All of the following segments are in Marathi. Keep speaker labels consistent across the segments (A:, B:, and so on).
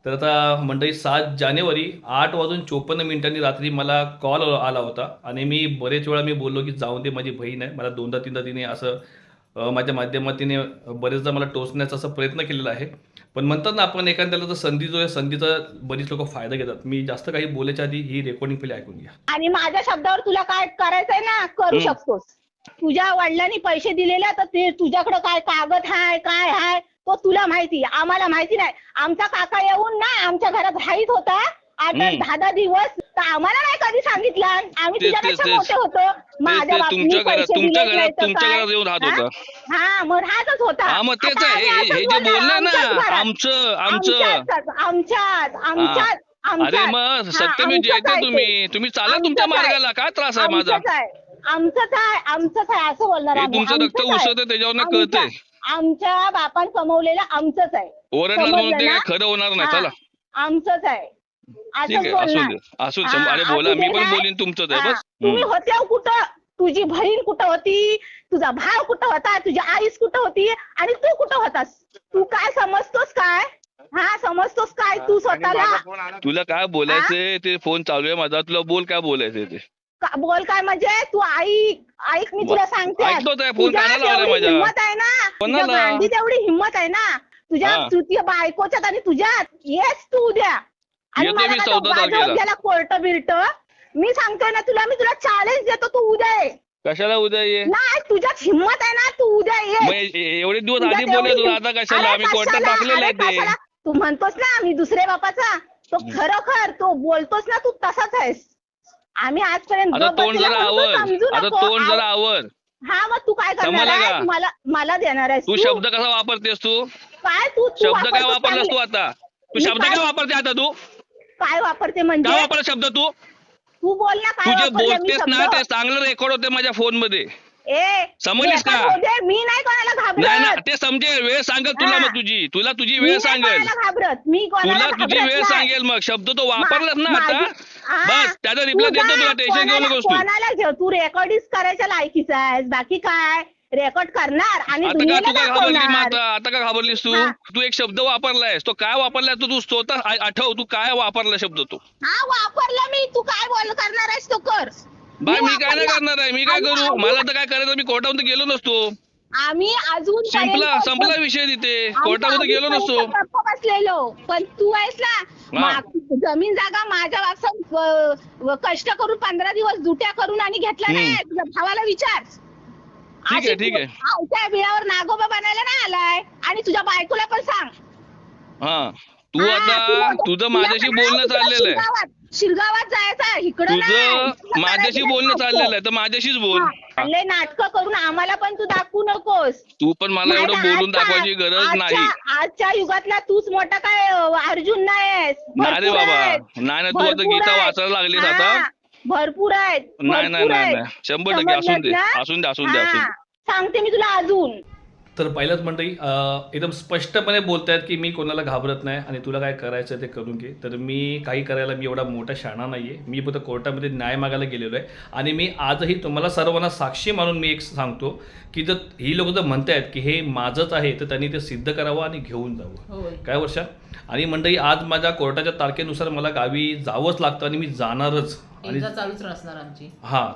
A: तर आता मंडळी 7 जानेवारी 8:54 रात्री मला कॉल आला होता आणि मी बरेच वेळा मी बोललो की जाऊ दे माझी बहीण आहे. मला दोनदा तीनदा तिने असं माझ्या माध्यमातीने बरेचदा मला टोचण्याचा असा प्रयत्न केलेला आहे. पण म्हणतात ना आपण एखाद्याला जर संधी जो आहे संधीचा बरीच लोक फायदा घेतात. मी जास्त काही बोलायच्या आधी ही रेकॉर्डिंग पहिले ऐकून घ्या.
B: आणि माझ्या शब्दावर तुला काय करायचंय ना करू शकतोस. तुझ्या वडिलांनी पैसे दिलेले तर ते तुझ्याकडे काय कागद हाय काय हाय तो तुला माहिती, आम्हाला माहिती नाही. आमचा काका येऊन ना आमच्या घरात राहत होता 8-10 दिवस, तर आम्हाला नाही कधी सांगितलं. आम्ही तुझ्यापेक्षा मोठे होतो. माझ्या बापांनी पैसे दिले नाही तर काय?
C: येऊन राहत होता.
B: हा मग राहतच होता.
C: हा मग तेच आहे हे जे बोलले ना आमचं
B: आमच्यात
C: अरे मग सत्यमेव जयते तुम्ही चाला तुमच्या मार्गाला. काय त्रास आहे माझा?
B: आमचंच आहे असं बोलणार आम्ही.
C: तुमचं रक्त उसळत त्याच्यावर कळतंय.
B: आमच्या बापान कमवलेलं आमचंच आहे.
C: ओरडला म्हणून ते काय खरं होणार नाही. चला
B: आमचंच आहे
C: ठीक आहे असू दे अरे बोला मी पण बोलीन तुमचंच आहे बस.
B: तुम्ही होत्या कुठं? तुझी बहीण कुठं होती? तुझा भाव कुठं होता? तुझी आईस कुठं होती? आणि तू कुठं होतास? तू काय समजतोस काय? समजतोस काय तू स्वतःला?
C: तुला काय बोलायचंय ते फोन चालू आहे माझा. तुला बोल काय बोलायचंय ते
B: बोल. काय म्हणजे तू ऐक मी तुला सांगते.
C: ऐकतोच आहे. फोन कानाला लावलाय माझ्या.
B: हिंमत आहे ना
C: कोणाला?
B: तेवढी हिंमत आहे ना तुझ्या बायकोच्यात आणि तुझ्यात. येस तू उद्या आणि
C: येते मी 14 तारखेला.
B: कोर्ट बिर्ट मी सांगतोय ना तुला. मी तुला चॅलेंज देतो तू उद्या ये.
C: कशाला उद्या ये?
B: नाही तुझ्यात हिंमत आहे ना तू उद्या ये.
C: एवढे दिवस आधी बोलले तुला आता कशाला? आम्ही कोर्टात टाकलेलं आहे ते.
B: तू म्हणतोस ना मी दुसरे बापाचा, तो खरोखर तो बोलतोस ना तू तसाच आहेस. आम्ही आजपर्यंत
C: आता तोंड जरा आवर.
B: हा मग तू काय करणार आहेस? मला देणार आहेस
C: तू शब्द कसा वापरतेस? तू
B: काय तू
C: शब्द काय वापरलास तू आता? तू शब्द काय वापरते आता? तू
B: काय वापरते म्हणजे
C: काय वापरला शब्द?
B: तू बोल ना.
C: तू जे बोलतेस ना ते चांगलं रेकॉर्ड होते माझ्या फोन मध्ये. समजलीस का?
B: मी नाही कोणाला
C: नाही ना
B: घाबरत.
C: ते समजेल. वेळ सांगेल तुला मग तुला तुझी वेळ सांगेल. तुला तुझी वेळ सांगेल मग. शब्द तो वापरलास ना आता बस त्याचा रिप्लाय देतो तुला. टेन्शन घेऊ नकोस तू.
B: कोणाला घेऊ? तू रेकॉर्डिंग करायच्या लायकीचा आहेस. बाकी काय रेकॉर्ड करणार आणि
C: आता का तू काय घाबरली मग? आता का घाबरलीस तू? तू एक शब्द वापरलायस. तो काय वापरलाय तू स्वतः आठव. तू काय वापरला शब्द तो?
B: वापरला मी. तू काय करणार आहेस तो कर.
C: बाय मी काय नाही करणार आहे. मी काय करू? मला तर काय करायचं? मी कोर्टामध्ये गेलो नसतो.
B: आम्ही अजून
C: संपला विषय तिथे. कोर्टामध्ये गेलो नसतो.
B: बसलेलो. पण तू आहेस ना जमीन जागा माझ्या वापसा कष्ट करून 15 दिवस दुट्या करून आणि घेतला नाही. तुझ्या भावाला विचार.
C: ठीक आहे
B: त्या बिळावर नागोबा बनायला नाही आलाय. आणि तुझ्या बायकोला पण सांग.
C: तू आता तुझं माझ्याशी बोलणं चाललेलं आहे.
B: शिरगावात जायचं इकडं
C: तुझं माझ्याशी बोलणं चाललेलं आहे तर माझ्याशीच बोल.
B: नाटकं करून आम्हाला पण तू दाखवू नकोस.
C: तू पण मला एवढं बोलून दाखवायची गरज नाही.
B: आजच्या युगातला तूच मोठा काय अर्जुन नाहीस.
C: अरे बाबा नाही तू आता गीता वाचायला लागलीस आता.
B: भरपूर आहेत.
C: नाही 100% असून दे.
B: सांगते मी तुला अजून.
A: तर पहिल्याच मंडळी एकदम स्पष्टपणे बोलतायत की मी कोणाला घाबरत नाही आणि तुला काय करायचं ते करून घे. तर मी काही करायला मी एवढा मोठा शाणा नाही आहे. मी फक्त कोर्टामध्ये न्याय मागायला गेलेलो आहे. आणि मी आजही तुम्हाला सर्वांना साक्षी मानून मी एक सांगतो की जर ही लोक जर म्हणतायत की हे माझंच आहे तर त्यांनी ते सिद्ध करावं आणि घेऊन जावं. काय वर्षा? आणि मंडळी आज माझ्या कोर्टाच्या तारखेनुसार मला गावी जावंच लागतं आणि मी जाणारच. आणि
D: चालूच असणार आमची.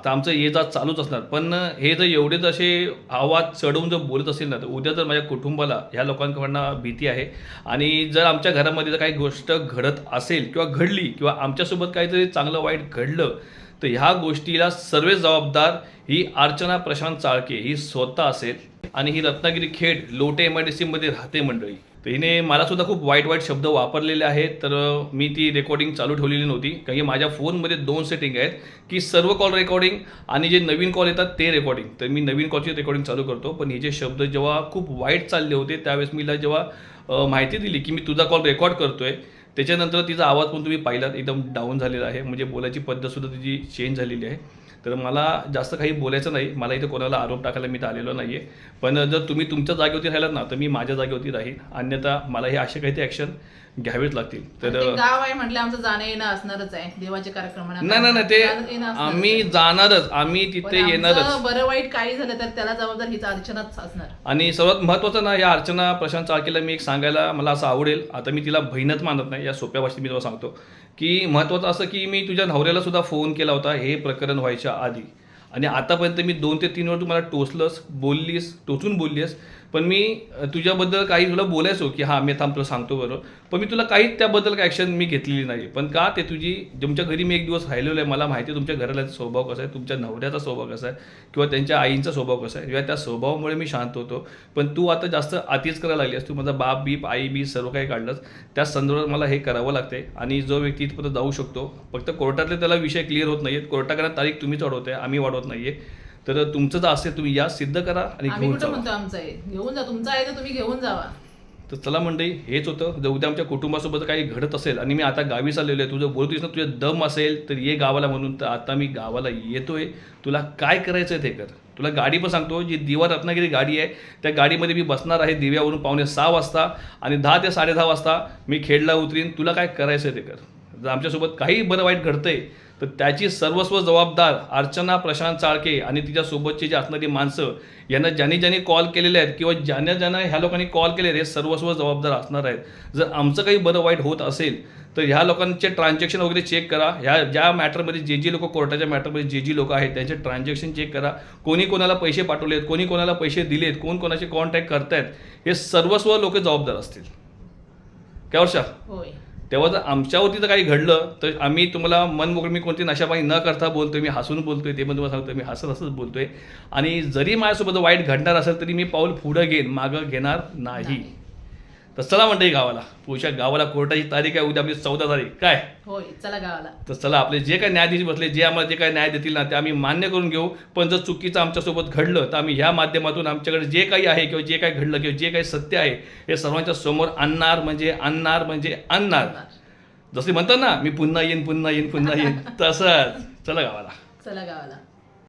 A: तर आमचं ये जा चालूच असणार. पण हे जर एवढेच असे आवाज चढवून जर बोलत असेल ना तर उद्या जर माझ्या कुटुंबाला ह्या लोकांकडनं भीती आहे. आणि जर आमच्या घरामध्ये जर काही गोष्ट घडत असेल किंवा घडली किंवा आमच्यासोबत काहीतरी चांगलं वाईट घडलं तर ह्या गोष्टीला सर्व जबाबदार ही अर्चना प्रशांत चाळके ही स्वतः असेल. आणि ही रत्नागिरी खेड लोटे MIDC मध्ये राहते मंडळी. तर हिने मला सुद्धा खूप वाईट शब्द वापरलेले आहेत. तर मी ती रेकॉर्डिंग चालू ठेवलेली नव्हती कारण की माझ्या फोनमध्ये 2 सेटिंग आहेत की सर्व कॉल रेकॉर्डिंग आणि जे नवीन कॉल येतात ते रेकॉर्डिंग. तर मी नवीन कॉलची रेकॉर्डिंग चालू करतो. पण हे जे शब्द जेव्हा खूप वाईट चालले होते त्यावेळेस मीला जेव्हा माहिती दिली की मी तुझा कॉल रेकॉर्ड करतोय त्याच्यानंतर तिचा आवाज पण तुम्ही पाहिलात एकदम डाऊन झालेला आहे. म्हणजे बोलायची पद्धतसुद्धा तिची चेंज झालेली आहे. तर मला जास्त काही बोलायचं नाही. मला इथे कोणाला आरोप टाकायला मी तर आलेलो नाही आहे. पण जर तुम्ही तुमच्या जागेवरती राहिलात ना तर मी माझ्या जागेवरती राहीन. अन्यथा मला हे असे काही ते ॲक्शन घ्यावेच लागतील.
D: आणि
A: तर
D: ते गाव आहे म्हटलं आमचं जाणं येणं असणारच आहे देवाच्या कार्यक्रमाला.
A: नाही ते
D: जाणं येणं असणारच
A: आम्ही
D: आहे.
A: जाणारच, आम्ही
D: पण
A: तिथे
D: आमचं
A: येणारच.
D: बरं वाईट काही झालं तर त्याला जबाबदार हीच अर्चनाच असणार.
A: आणि सर्वात महत्त्वाचं ना, या अर्चना प्रशांत चाळकेला मी एक सांगायला मला असं आवडेल, आता मी तिला बहीणच मानत नाही, या सोप्या भाषेत मी तुला सांगतो की महत्त्वाचं असं की मी तुझ्या नवऱ्याला सुद्धा फोन केला होता हे प्रकरण व्हायच्या आधी, आणि आतापर्यंत मी 2 ते 3 वेळा तू मला टोचून बोललीस, पण मी तुझ्याबद्दल काही तुला बोलायचो की हां मी थांब तुला सांगतो बरोबर, पण मी तुला काहीच त्याबद्दल काही ॲक्शन मी घेतलेली नाही. पण का ते तुमच्या घरी मी एक दिवस राहिलेलो आहे, मला माहिती आहे तुमच्या घराला स्वभाव कसा आहे, तुमच्या नवऱ्याचा स्वभाव कसा आहे किंवा त्यांच्या आईंचा स्वभाव कसा आहे, किंवा त्या स्वभावामुळे मी शांत होतो. पण तू आता जास्त आतीच करायला लागलीस, तू माझा बाप बीप आई बी सर्व काही काढलंस, त्या संदर्भात मला हे करावं लागते. आणि जो व्यक्ती इथपर्यंत जाऊ शकतो, फक्त कोर्टातले त्याला विषय क्लिअर होत नाही आहेत, कोर्टाकडे तारीख तुम्हीच वाढवताय, आम्ही वाढवत नाही आहे. तर तुमचं जर असेल तुम्ही या सिद्ध करा आणि
D: आम्ही
A: घेऊन
D: कुठं
A: जा.
D: म्हणतो आमचं आहे घेऊन जा, तुमचं आहे तर तुम्ही घेऊन जावा.
A: तर चला मंडळी, हेच होतं. जर उद्या आमच्या कुटुंबासोबत काही घडत असेल आणि मी आता गावी चाललेलो आहे, तुझं बोलतोयस ना तुझ्या दम असेल तर ये गावाला म्हणून, तर आता मी गावाला येतोय. तुला काय करायचं आहे ते कर. तुला गाडी पण सांगतो, जी दिवा रत्नागिरी गाडी आहे त्या गाडीमध्ये मी बसणार आहे दिव्यावरून 5:45 वाजता, आणि 10 ते 10:30 वाजता मी खेडला उतरीन. तुला काय करायचं आहे ते कर. जर आमच्यासोबत काही बरं वाईट घडतंय तर त्याची सर्वस्व जबाबदार अर्चना प्रशांत चाळके आणि तिच्यासोबतची जी असणारी माणसं, यांना ज्यांनी कॉल केलेले आहेत किंवा ज्यांना ह्या लोकांनी कॉल केले हे सर्वस्व जबाबदार असणार आहेत. जर आमचं काही बरं वाईट होत असेल तर ह्या लोकांचे ट्रान्झॅक्शन वगैरे चेक करा. ह्या ज्या मॅटरमध्ये जे लोक कोर्टाच्या मॅटरमध्ये जे लोक आहेत त्यांचे ट्रान्झॅक्शन चेक करा. कोणी कोणाला पैसे पाठवलेत, कोणी कोणाला पैसे दिलेत, कोण कोणाचे कॉन्टॅक्ट करतायत, हे सर्वस्व लोक जबाबदार असतील. काय वर्षा?
D: होय.
A: तेव्हा जर आमच्यावरती जर काही घडलं तर आम्ही तुम्हाला मनमोकळं, मी कोणती नशापाणी न करता बोलतोय, मी हसून बोलतोय, ते पण तुम्हाला सांगतोय, मी हसतच बोलतोय. आणि जरी माझ्यासोबत वाईट घडणार असेल तरी मी पाऊल पुढं घेईन, मागं घेणार नाही. तर चला म्हणते गावाला, पुढच्या गावाला कोर्टाची तारीख आहे उद्या आपली 14 तारीख. काय
D: होय, चला गावाला.
A: तर चला, आपले जे काही न्यायाधीश बसले, जे आम्हाला जे काही न्याय देतील ना ते आम्ही मान्य करून घेऊ. पण जर चुकीचं आमच्यासोबत घडलं तर आम्ही ह्या माध्यमातून आमच्याकडे जे काही आहे किंवा जे काही घडलं किंवा जे काही सत्य आहे हे सर्वांच्या समोर आणणार म्हणजे आणणार. जसे म्हणतात ना, मी पुन्हा येईन तसंच. चला गावाला.
D: चला गावाला.